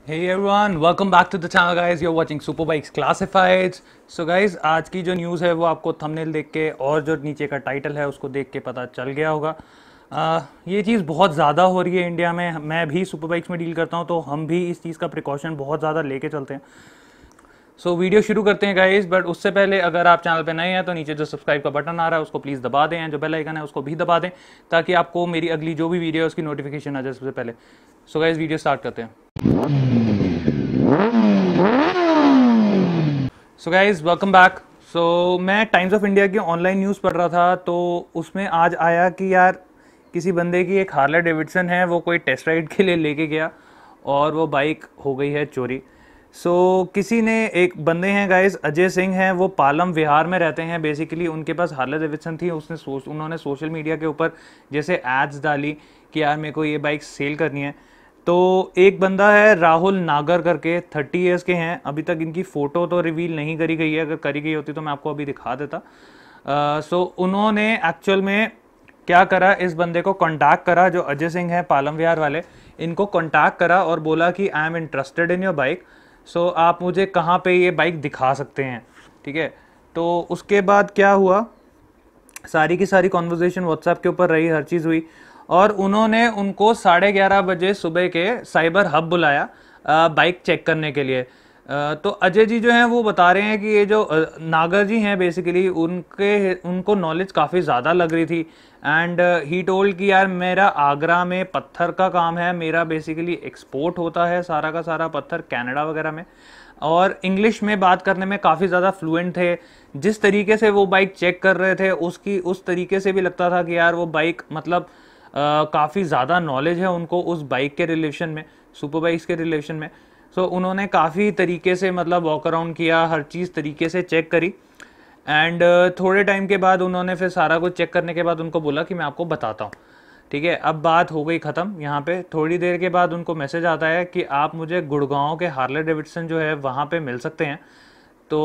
Hey everyone, welcome back to the channel guys. You're watching Superbikes Classifieds. So guys, आज की जो news है वो आपको थंबनेल देख के और जो नीचे का टाइटल है उसको देख के पता चल गया होगा। ये चीज़ बहुत ज़्यादा हो रही है इंडिया में। मैं भी सुपरबाइक्स में डील करता हूँ तो हम भी इस चीज़ का प्रिकॉशन बहुत ज़्यादा लेके चलते हैं। सो वीडियो शुरू करते हैं गाइस, बट उससे पहले अगर आप चैनल पे नए हैं तो नीचे जो सब्सक्राइब का बटन आ रहा है उसको प्लीज़ दबा दें, जो बेल आइकन है उसको भी दबा दें ताकि आपको मेरी अगली जो भी वीडियो है उसकी नोटिफिकेशन आ जाए सबसे पहले। सो गाइस, वीडियो स्टार्ट करते हैं। So guys, welcome back. So मैं टाइम्स ऑफ इंडिया की ऑनलाइन न्यूज़ पढ़ रहा था तो उसमें आज आया कि यार किसी बंदे की एक हार्ले डेविडसन है, वो कोई टेस्ट राइड के लिए लेके गया और वो बाइक हो गई है चोरी। किसी ने, एक बंदे हैं गाइज, अजय सिंह हैं, वो पालम विहार में रहते हैं। बेसिकली उनके पास हार्ले डेविडसन थी। उन्होंने सोशल मीडिया के ऊपर जैसे एड्स डाली कि यार मेरे को ये बाइक सेल करनी है। तो एक बंदा है राहुल नागर करके, 30 ईयर्स के हैं। अभी तक इनकी फ़ोटो तो रिवील नहीं करी गई है, अगर करी गई होती तो मैं आपको अभी दिखा देता। उन्होंने एक्चुअल में क्या करा, इस बंदे को कॉन्टैक्ट करा, जो अजय सिंह है पालम विहार वाले, इनको कॉन्टैक्ट करा और बोला कि I am interested in your bike. आप मुझे कहाँ पे ये बाइक दिखा सकते हैं, ठीक है। तो उसके बाद क्या हुआ, सारी की सारी कॉन्वर्जेशन व्हाट्सएप के ऊपर रही, हर चीज़ हुई और उन्होंने उनको 11:30 बजे सुबह के साइबर हब बुलाया बाइक चेक करने के लिए। तो अजय जी जो हैं वो बता रहे हैं कि ये जो नागर जी हैं बेसिकली उनको नॉलेज काफ़ी ज़्यादा लग रही थी। एंड ही टोल्ड कि यार मेरा आगरा में पत्थर का काम है, मेरा बेसिकली एक्सपोर्ट होता है सारा का सारा पत्थर कनाडा वगैरह में, और इंग्लिश में बात करने में काफ़ी ज़्यादा फ्लुएंट थे। जिस तरीके से वो बाइक चेक कर रहे थे उसकी उस तरीके से भी लगता था कि यार वो बाइक मतलब काफ़ी ज़्यादा नॉलेज है उनको उस बाइक के रिलेशन में, सुपर बाइक्स के रिलेशन में। उन्होंने काफ़ी तरीके से मतलब वॉक अराउंड किया, हर चीज़ तरीके से चेक करी। एंड थोड़े टाइम के बाद उन्होंने फिर सारा कुछ चेक करने के बाद उनको बोला कि मैं आपको बताता हूँ, ठीक है। अब बात हो गई ख़त्म यहाँ पे। थोड़ी देर के बाद उनको मैसेज आता है कि आप मुझे गुड़गांव के हार्ले डेविडसन जो है वहाँ पे मिल सकते हैं। तो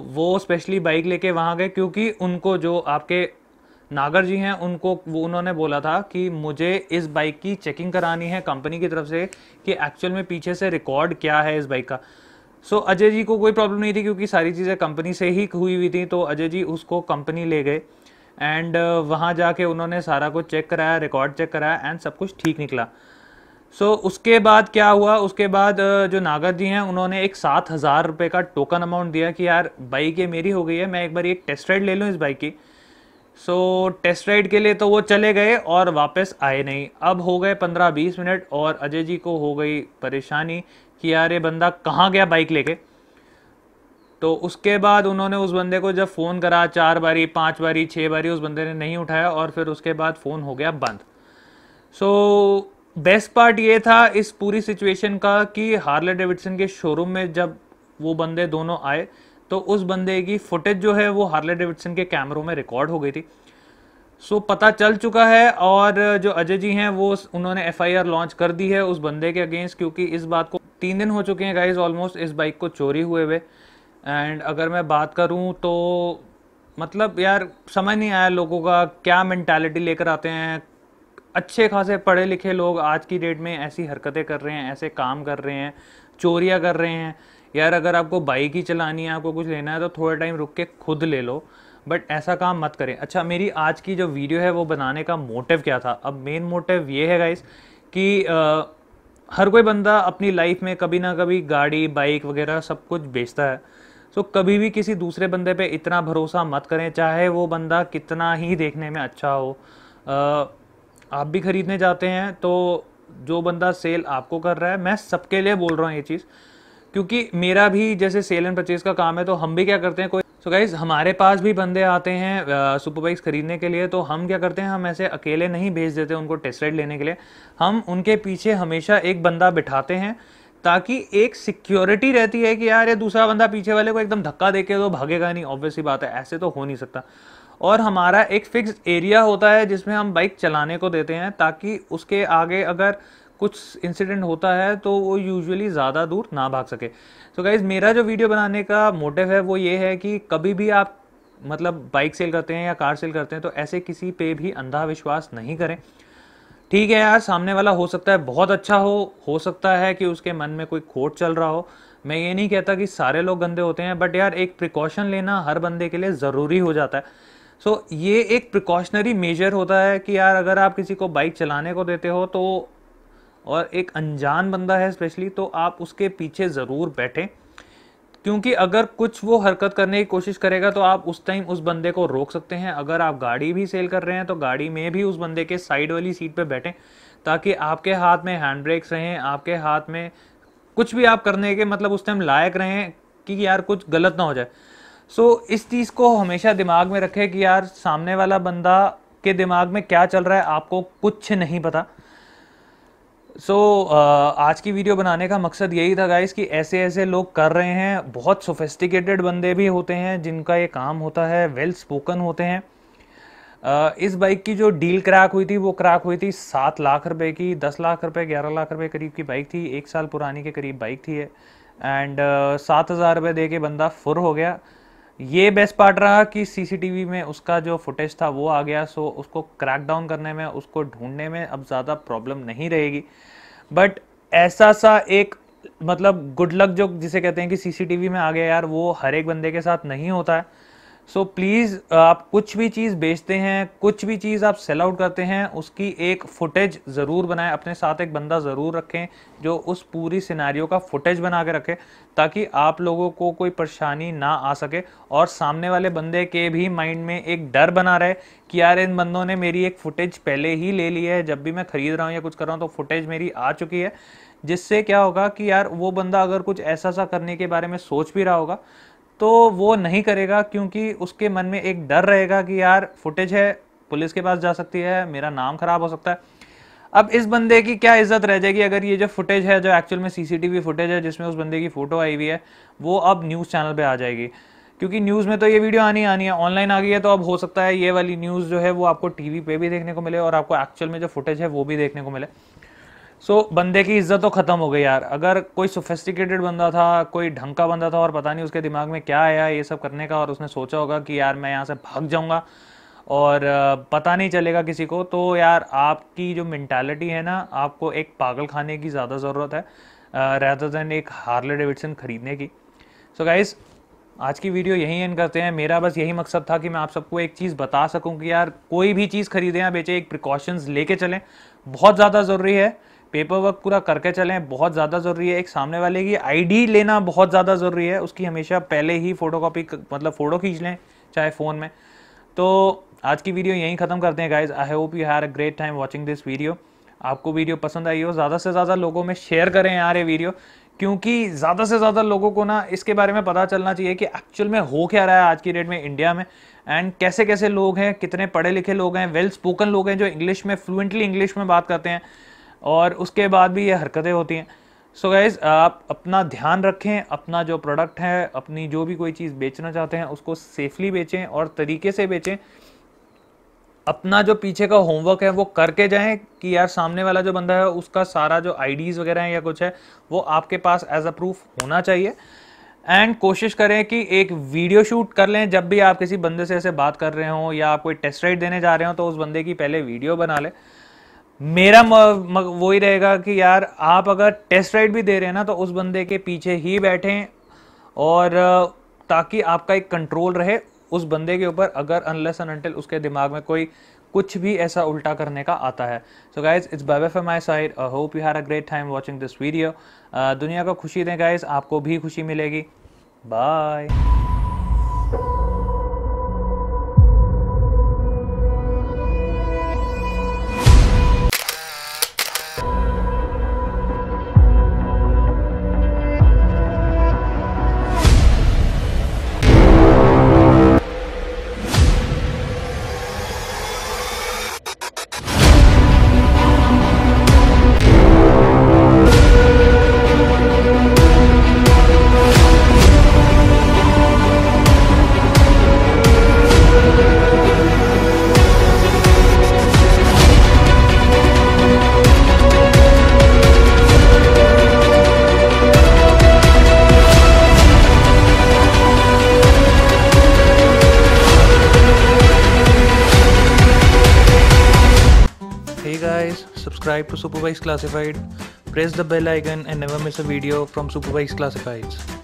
वो स्पेशली बाइक लेके वहाँ गए क्योंकि उनको जो आपके नागर जी हैं उन्होंने बोला था कि मुझे इस बाइक की चेकिंग करानी है कंपनी की तरफ से कि एक्चुअल में पीछे से रिकॉर्ड क्या है इस बाइक का। अजय जी को कोई प्रॉब्लम नहीं थी क्योंकि सारी चीज़ें कंपनी से ही हुई हुई थी। तो अजय जी उसको कंपनी ले गए एंड वहाँ जाके उन्होंने सारा कुछ चेक कराया, रिकॉर्ड चेक कराया एंड सब कुछ ठीक निकला। उसके बाद क्या हुआ, उसके बाद जो नागर जी हैं उन्होंने एक 7,000 रुपये का टोकन अमाउंट दिया कि यार बाइक ये मेरी हो गई है, मैं एक बार एक टेस्ट राइड ले लूँ इस बाइक की। टेस्ट राइड के लिए तो वो चले गए और वापस आए नहीं। अब हो गए 15-20 मिनट और अजय जी को हो गई परेशानी कि यार ये बंदा कहाँ गया बाइक लेके। तो उसके बाद उन्होंने उस बंदे को जब फ़ोन करा 4 बारी 5 बारी 6 बारी, उस बंदे ने नहीं उठाया और फिर उसके बाद फ़ोन हो गया बंद। बेस्ट पार्ट ये था इस पूरी सिचुएशन का कि हार्ले डेविडसन के शोरूम में जब वो बंदे दोनों आए तो उस बंदे की फुटेज जो है वो हार्ले डेविडसन के कैमरों में रिकॉर्ड हो गई थी। पता चल चुका है और जो अजय जी हैं वो उन्होंने एफआईआर लॉन्च कर दी है उस बंदे के अगेंस्ट, क्योंकि इस बात को 3 दिन हो चुके हैं गाइज ऑलमोस्ट इस बाइक को चोरी हुए हुए। एंड अगर मैं बात करूं तो मतलब यार समझ नहीं आया लोगों का क्या मेंटालिटी लेकर आते हैं। अच्छे खासे पढ़े लिखे लोग आज की डेट में ऐसी हरकतें कर रहे हैं, ऐसे काम कर रहे हैं, चोरियां कर रहे हैं। यार अगर आपको बाइक ही चलानी है, आपको कुछ लेना है तो थोड़ा टाइम रुक के खुद ले लो, बट ऐसा काम मत करें। अच्छा, मेरी आज की जो वीडियो है वो बनाने का मोटिव क्या था? अब मेन मोटिव ये है गाइस कि हर कोई बंदा अपनी लाइफ में कभी ना कभी गाड़ी बाइक वगैरह सब कुछ बेचता है। कभी भी किसी दूसरे बंदे पे इतना भरोसा मत करें, चाहे वो बंदा कितना ही देखने में अच्छा हो। आप भी खरीदने जाते हैं तो जो बंदा सेल आपको कर रहा है, मैं सबके लिए बोल रहा हूँ ये चीज़, क्योंकि मेरा भी जैसे सेल एंड परचेज का काम है तो हम भी क्या करते हैं, कोई गाइज हमारे पास भी बंदे आते हैं सुपर बाइक्स खरीदने के लिए, तो हम क्या करते हैं, हम ऐसे अकेले नहीं भेज देते उनको टेस्ट राइड लेने के लिए। हम उनके पीछे हमेशा एक बंदा बिठाते हैं ताकि एक सिक्योरिटी रहती है कि यार ये दूसरा बंदा पीछे वाले को एकदम धक्का देके तो भागेगा नहीं, ऑब्वियस सी बात है, ऐसे तो हो नहीं सकता। और हमारा एक फिक्स एरिया होता है जिसमें हम बाइक चलाने को देते हैं ताकि उसके आगे अगर कुछ इंसिडेंट होता है तो वो यूजुअली ज़्यादा दूर ना भाग सके। गाइज मेरा जो वीडियो बनाने का मोटिव है वो ये है कि कभी भी आप मतलब बाइक सेल करते हैं या कार सेल करते हैं तो ऐसे किसी पे भी अंधा विश्वास नहीं करें। ठीक है यार, सामने वाला हो सकता है बहुत अच्छा हो सकता है कि उसके मन में कोई खोट चल रहा हो। मैं ये नहीं कहता कि सारे लोग गंदे होते हैं, बट यार एक प्रिकॉशन लेना हर बंदे के लिए ज़रूरी हो जाता है। सो ये एक प्रिकॉशनरी मेजर होता है कि यार अगर आप किसी को बाइक चलाने को देते हो तो, और एक अनजान बंदा है स्पेशली, तो आप उसके पीछे ज़रूर बैठें, क्योंकि अगर कुछ वो हरकत करने की कोशिश करेगा तो आप उस टाइम उस बंदे को रोक सकते हैं। अगर आप गाड़ी भी सेल कर रहे हैं तो गाड़ी में भी उस बंदे के साइड वाली सीट पे बैठें, ताकि आपके हाथ में हैंड ब्रेक्स रहें, आपके हाथ में कुछ भी आप करने के मतलब उस टाइम लायक रहें कि यार कुछ गलत ना हो जाए। सो इस चीज़ को हमेशा दिमाग में रखें कि यार सामने वाला बंदा के दिमाग में क्या चल रहा है आपको कुछ नहीं पता। आज की वीडियो बनाने का मकसद यही था गाइस कि ऐसे ऐसे लोग कर रहे हैं। बहुत सोफिस्टिकेटेड बंदे भी होते हैं जिनका ये काम होता है, वेल स्पोकन होते हैं। इस बाइक की जो डील क्रैक हुई थी वो क्रैक हुई थी 7 लाख रुपए की, 10 लाख रुपए 11 लाख रुपए करीब की बाइक थी, 1 साल पुरानी के करीब बाइक थी। एंड 7,000 रुपये दे के बंदा फुर हो गया। ये बेस्ट पार्ट रहा कि सीसीटीवी में उसका जो फुटेज था वो आ गया। सो उसको क्रैक डाउन करने में, उसको ढूंढने में अब ज़्यादा प्रॉब्लम नहीं रहेगी। बट ऐसा सा एक मतलब गुड लक जो जिसे कहते हैं कि सीसीटीवी में आ गया यार, वो हर एक बंदे के साथ नहीं होता है। सो प्लीज़ आप कुछ भी चीज़ बेचते हैं, कुछ भी चीज़ आप सेल आउट करते हैं, उसकी एक फुटेज ज़रूर बनाएं, अपने साथ एक बंदा ज़रूर रखें जो उस पूरी सिनेरियो का फुटेज बना के रखे, ताकि आप लोगों को कोई परेशानी ना आ सके और सामने वाले बंदे के भी माइंड में एक डर बना रहे कि यार इन बंदों ने मेरी एक फुटेज पहले ही ले ली है, जब भी मैं ख़रीद रहा हूँ या कुछ कर रहा हूँ तो फुटेज मेरी आ चुकी है। जिससे क्या होगा कि यार वो बंदा अगर कुछ ऐसा सा करने के बारे में सोच भी रहा होगा तो वो नहीं करेगा, क्योंकि उसके मन में एक डर रहेगा कि यार फुटेज है, पुलिस के पास जा सकती है, मेरा नाम खराब हो सकता है। अब इस बंदे की क्या इज्जत रह जाएगी अगर ये जो फुटेज है, जो एक्चुअल में सीसीटीवी फुटेज है जिसमें उस बंदे की फोटो आई हुई है, वो अब न्यूज़ चैनल पे आ जाएगी। क्योंकि न्यूज़ में तो ये वीडियो आनी है, ऑनलाइन आ गई है, तो अब हो सकता है ये वाली न्यूज़ जो है वो आपको टीवी पे भी देखने को मिले और आपको एक्चुअल में जो फुटेज है वो भी देखने को मिले। बंदे की इज्जत तो ख़त्म हो गई यार। अगर कोई सोफिस्टिकेटेड बंदा था, कोई ढंग का बंदा था और पता नहीं उसके दिमाग में क्या आया ये सब करने का, और उसने सोचा होगा कि यार मैं यहाँ से भाग जाऊँगा और पता नहीं चलेगा किसी को, तो यार आपकी जो मेंटालिटी है ना, आपको एक पागल खाने की ज़्यादा ज़रूरत है रेदर देन एक हार्ले डेविडसन ख़रीदने की। सो गाइस, आज की वीडियो यहीं एंड करते हैं। मेरा बस यही मकसद था कि मैं आप सबको एक चीज़ बता सकूं कि यार कोई भी चीज़ खरीदें या बेचें, एक प्रिकॉशंस लेके चलें, बहुत ज़्यादा ज़रूरी है। पेपर वर्क पूरा करके चलें, बहुत ज़्यादा ज़रूरी है। एक सामने वाले की आईडी लेना बहुत ज़्यादा ज़रूरी है, उसकी हमेशा पहले ही फोटोकॉपी मतलब फ़ोटो खींच लें चाहे फ़ोन में। तो आज की वीडियो यहीं ख़त्म करते हैं guys. I hope you had a great time watching this video. आपको वीडियो पसंद आई हो, ज़्यादा से ज़्यादा लोगों में शेयर करें यार ये वीडियो, क्योंकि ज़्यादा से ज़्यादा लोगों को ना इसके बारे में पता चलना चाहिए कि एक्चुअल में हो क्या रहा है आज की डेट में इंडिया में, एंड कैसे कैसे लोग हैं, कितने पढ़े लिखे लोग हैं, वेल स्पोकन लोग हैं जो इंग्लिश में फ्लुएंटली इंग्लिश में बात करते हैं और उसके बाद भी ये हरकतें होती हैं। सो गाइज, आप अपना ध्यान रखें, अपना जो प्रोडक्ट है, अपनी जो भी कोई चीज़ बेचना चाहते हैं उसको सेफली बेचें और तरीके से बेचें। अपना जो पीछे का होमवर्क है वो करके जाएं कि यार सामने वाला जो बंदा है उसका सारा जो आईडीज़ वगैरह है या कुछ है वो आपके पास एज अ प्रूफ होना चाहिए। एंड कोशिश करें कि एक वीडियो शूट कर लें जब भी आप किसी बंदे से ऐसे बात कर रहे हो या आप कोई टेस्ट राइड देने जा रहे हो, तो उस बंदे की पहले वीडियो बना लें। मेरा वही रहेगा कि यार आप अगर टेस्ट राइड भी दे रहे हैं ना तो उस बंदे के पीछे ही बैठें, और ताकि आपका एक कंट्रोल रहे उस बंदे के ऊपर, अगर अनलेस एंड अनटिल उसके दिमाग में कोई कुछ भी ऐसा उल्टा करने का आता है। So guys, it's bye bye from my side. I hope you had a great time watching this video. दुनिया को खुशी दें गाइज, आपको भी खुशी मिलेगी। Bye. subscribe to Supervised Classified, press the bell icon and never miss a video from Supervised Classifieds.